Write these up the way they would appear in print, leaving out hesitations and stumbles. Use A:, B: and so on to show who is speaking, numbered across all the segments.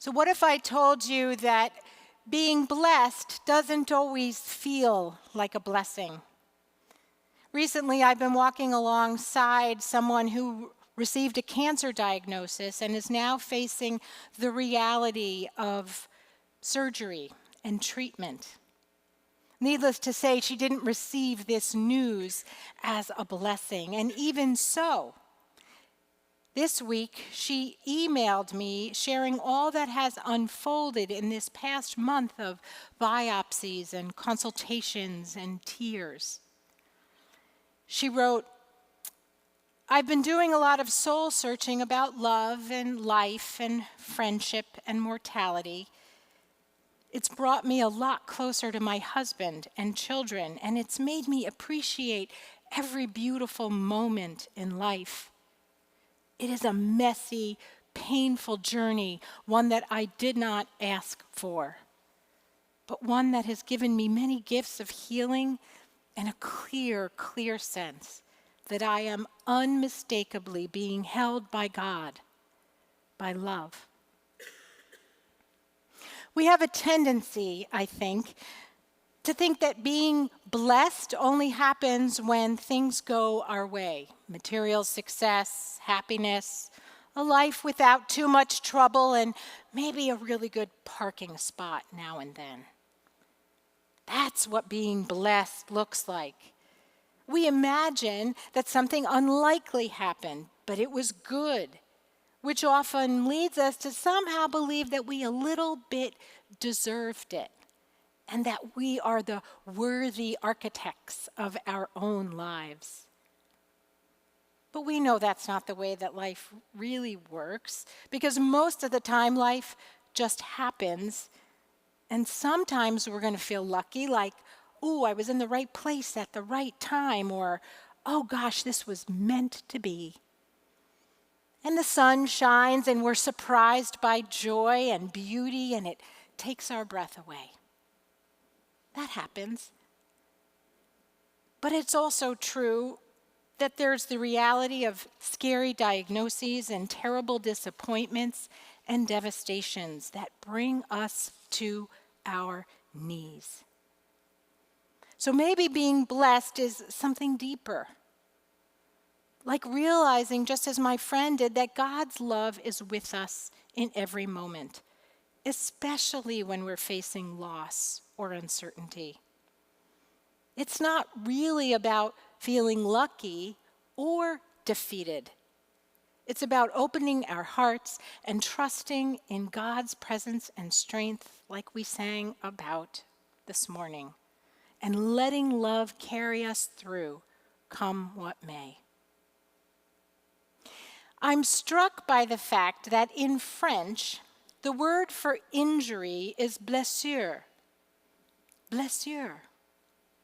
A: So what if I told you that being blessed doesn't always feel like a blessing? Recently, I've been walking alongside someone who received a cancer diagnosis and is now facing the reality of surgery and treatment. Needless to say, she didn't receive this news as a blessing, and even so, this week, she emailed me sharing all that has unfolded in this past month of biopsies and consultations and tears. She wrote, "I've been doing a lot of soul searching about love and life and friendship and mortality. It's brought me a lot closer to my husband and children, and it's made me appreciate every beautiful moment in life. It is a messy, painful journey, one that I did not ask for, but one that has given me many gifts of healing and a clear sense that I am unmistakably being held by God, by love." We have a tendency, I think, to think that being blessed only happens when things go our way. Material success, happiness, a life without too much trouble, and maybe a really good parking spot now and then. That's what being blessed looks like. We imagine that something unlikely happened, but it was good, which often leads us to somehow believe that we a little bit deserved it, and that we are the worthy architects of our own lives. But we know that's not the way that life really works, because most of the time life just happens, and sometimes we're going to feel lucky, like, "Ooh, I was in the right place at the right time," or, "Oh gosh, this was meant to be." And the sun shines, and we're surprised by joy and beauty, and it takes our breath away. That happens. But it's also true that there's the reality of scary diagnoses and terrible disappointments and devastations that bring us to our knees. So maybe being blessed is something deeper, like realizing, just as my friend did, that God's love is with us in every moment, especially when we're facing loss or uncertainty. It's not really about feeling lucky or defeated. It's about opening our hearts and trusting in God's presence and strength, like we sang about this morning, and letting love carry us through, come what may. I'm struck by the fact that in French, the word for injury is blessure. Blessure.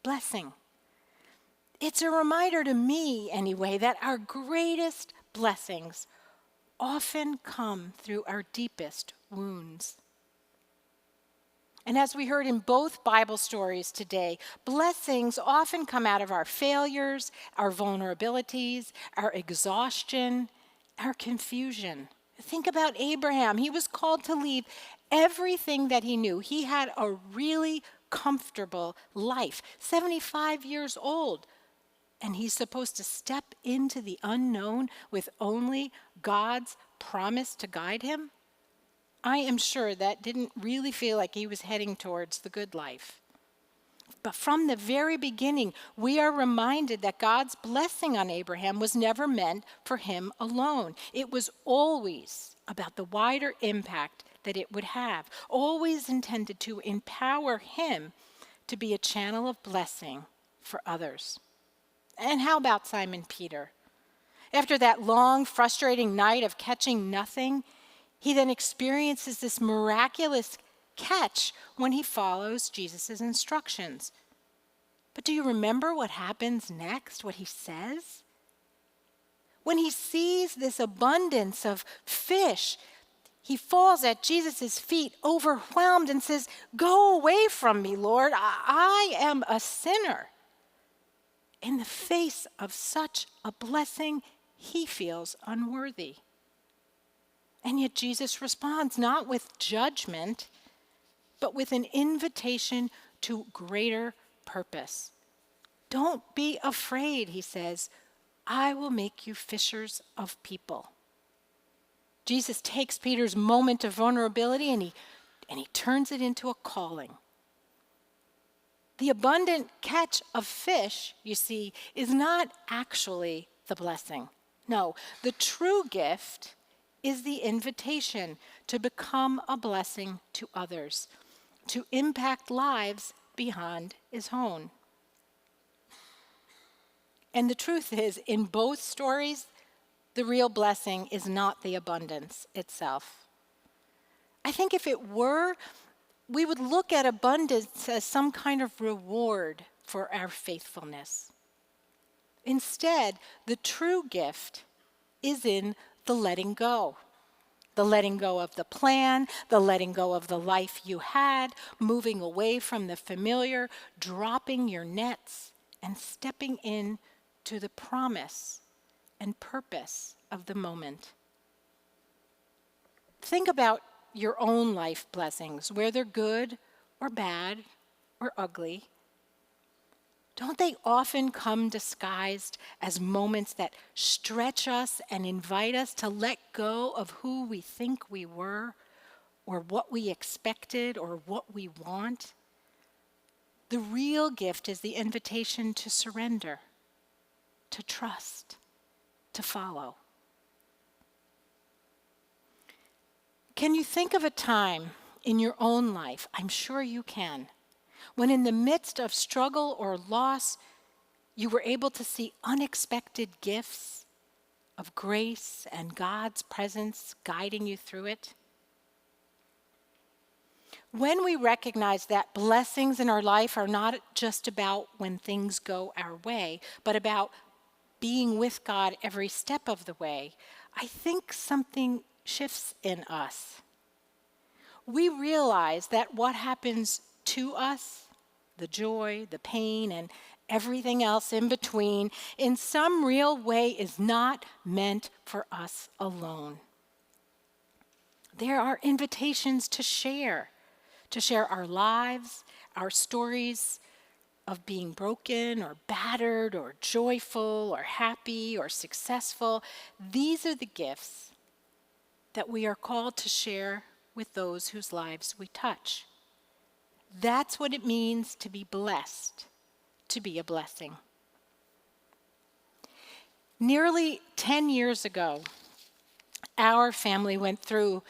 A: Blessing. It's a reminder to me, anyway, that our greatest blessings often come through our deepest wounds. And as we heard in both Bible stories today, blessings often come out of our failures, our vulnerabilities, our exhaustion, our confusion. Think about Abraham. He was called to leave everything that he knew. He had a really comfortable life, 75 years old, and he's supposed to step into the unknown with only God's promise to guide him? I am sure that didn't really feel like he was heading towards the good life. But from the very beginning, we are reminded that God's blessing on Abraham was never meant for him alone. It was always about the wider impact that it would have, always intended to empower him to be a channel of blessing for others. And how about Simon Peter? After that long, frustrating night of catching nothing, he then experiences this miraculous catch when he follows Jesus' instructions. But do you remember what happens next, what he says? When he sees this abundance of fish, he falls at Jesus' feet, overwhelmed, and says, "Go away from me, Lord. I am a sinner." In the face of such a blessing, he feels unworthy. And yet Jesus responds not with judgment, but with an invitation to greater purpose. Don't be afraid, he says. I will make you fishers of people. Jesus takes Peter's moment of vulnerability and he turns it into a calling. The abundant catch of fish, you see, is not actually the blessing. No, the true gift is the invitation to become a blessing to others, to impact lives beyond his own. And the truth is, in both stories, the real blessing is not the abundance itself. I think if it were, we would look at abundance as some kind of reward for our faithfulness. Instead, the true gift is in the letting go. The letting go of the plan, the letting go of the life you had, moving away from the familiar, dropping your nets, and stepping in to the promise and purpose of the moment. Think about your own life blessings, whether good or bad or ugly. Don't they often come disguised as moments that stretch us and invite us to let go of who we think we were, or what we expected, or what we want? The real gift is the invitation to surrender, to trust, to follow. Can you think of a time in your own life, I'm sure you can, when in the midst of struggle or loss, you were able to see unexpected gifts of grace and God's presence guiding you through it? When we recognize that blessings in our life are not just about when things go our way, but about being with God every step of the way, I think something shifts in us. We realize that what happens to us, the joy, the pain, and everything else in between, in some real way is not meant for us alone. There are invitations to share our lives, our stories of being broken or battered or joyful or happy or successful. These are the gifts that we are called to share with those whose lives we touch. That's what it means to be blessed, to be a blessing. Nearly 10 years ago, our family went through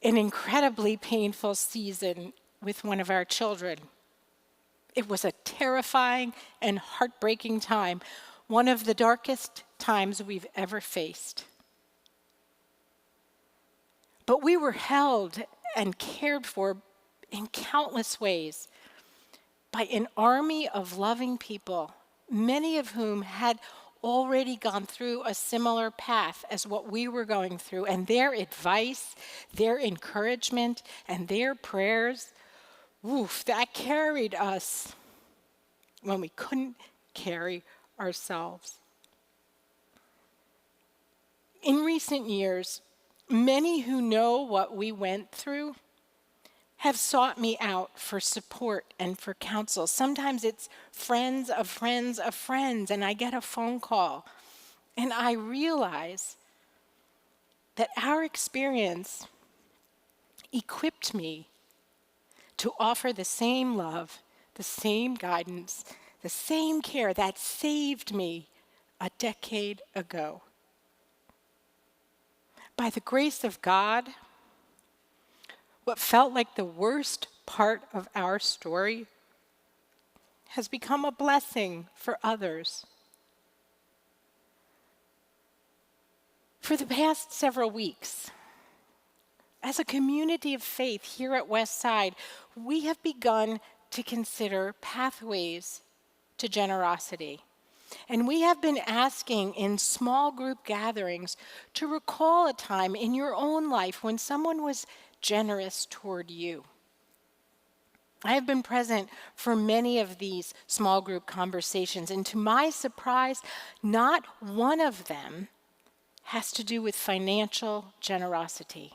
A: an incredibly painful season with one of our children. It was a terrifying and heartbreaking time, one of the darkest times we've ever faced. But we were held and cared for in countless ways by an army of loving people, many of whom had already gone through a similar path as what we were going through, and their advice, their encouragement, and their prayers, that carried us when we couldn't carry ourselves. In recent years, many who know what we went through have sought me out for support and for counsel. Sometimes it's friends of friends of friends, and I get a phone call, and I realize that our experience equipped me to offer the same love, the same guidance, the same care that saved me a decade ago. By the grace of God, what felt like the worst part of our story has become a blessing for others. For the past several weeks, as a community of faith here at Westside, we have begun to consider pathways to generosity. And we have been asking in small group gatherings to recall a time in your own life when someone was generous toward you. I have been present for many of these small group conversations, and to my surprise, not one of them has to do with financial generosity.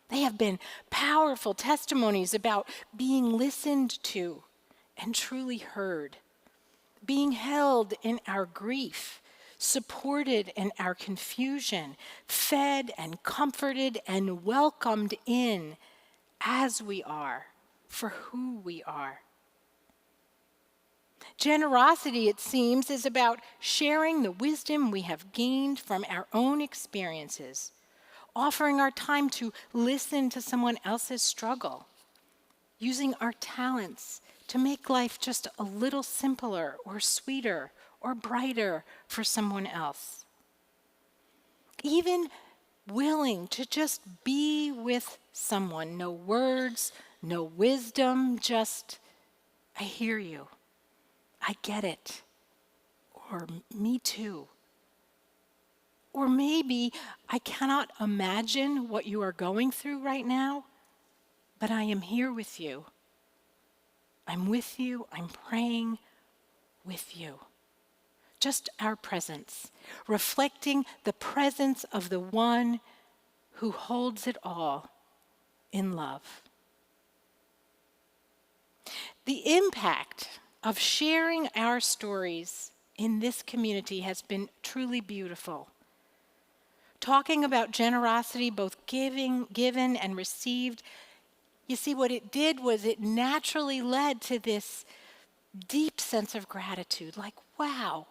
A: They have been powerful testimonies about being listened to and truly heard, being held in our grief, supported in our confusion, fed and comforted and welcomed in as we are, for who we are. Generosity, it seems, is about sharing the wisdom we have gained from our own experiences, offering our time to listen to someone else's struggle, using our talents to make life just a little simpler or sweeter or brighter for someone else. Even willing to just be with someone, no words, no wisdom, just, I hear you, I get it, or me too. Or maybe I cannot imagine what you are going through right now, but I am here with you. I'm with you, I'm praying with you. Just our presence, reflecting the presence of the one who holds it all in love. The impact of sharing our stories in this community has been truly beautiful. Talking about generosity, both given and received, you see, what it did was it naturally led to this deep sense of gratitude. Like, wow,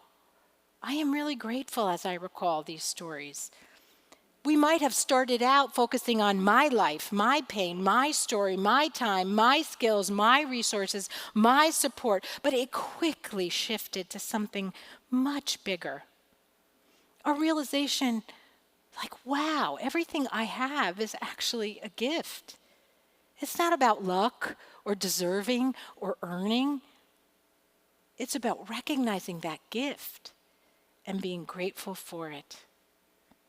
A: I am really grateful as I recall these stories. We might have started out focusing on my life, my pain, my story, my time, my skills, my resources, my support, but it quickly shifted to something much bigger. A realization like, wow, everything I have is actually a gift. It's not about luck or deserving or earning. It's about recognizing that gift and being grateful for it.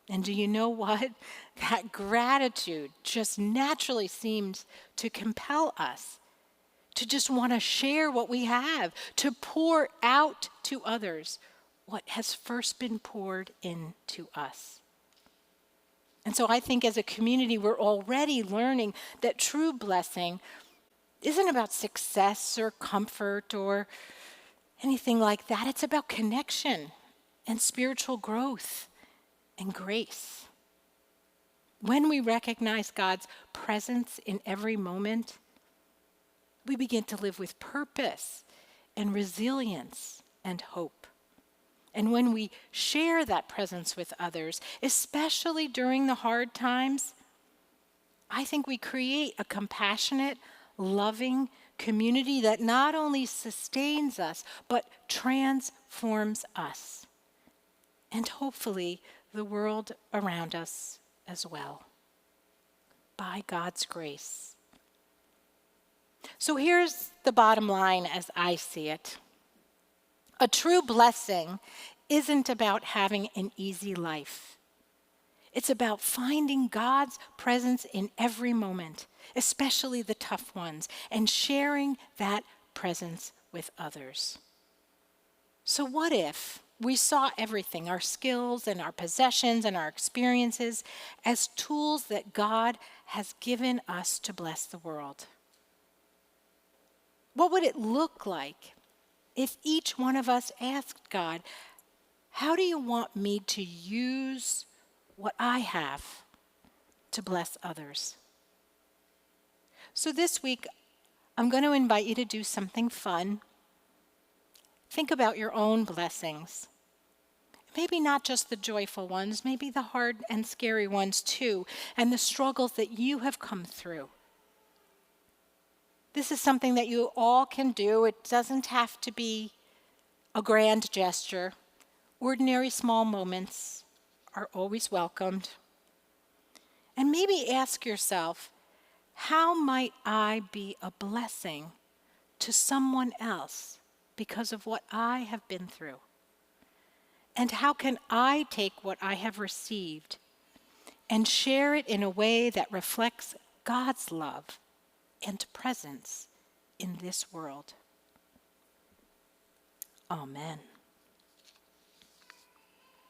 A: And do you know what? That gratitude just naturally seems to compel us to just want to share what we have, to pour out to others what has first been poured into us. And so I think as a community, we're already learning that true blessing isn't about success or comfort or anything like that. It's about connection and spiritual growth and grace. When we recognize God's presence in every moment, we begin to live with purpose and resilience and hope. And when we share that presence with others, especially during the hard times, I think we create a compassionate, loving community that not only sustains us, but transforms us. And hopefully the world around us as well, by God's grace. So here's the bottom line as I see it. A true blessing isn't about having an easy life. It's about finding God's presence in every moment, especially the tough ones, and sharing that presence with others. So what if we saw everything, our skills and our possessions and our experiences, as tools that God has given us to bless the world? What would it look like if each one of us asked God, how do you want me to use what I have to bless others? So this week, I'm going to invite you to do something fun. Think about your own blessings. Maybe not just the joyful ones, maybe the hard and scary ones too, and the struggles that you have come through. This is something that you all can do. It doesn't have to be a grand gesture. Ordinary small moments are always welcomed. And maybe ask yourself, how might I be a blessing to someone else because of what I have been through? And how can I take what I have received and share it in a way that reflects God's love and presence in this world? Amen.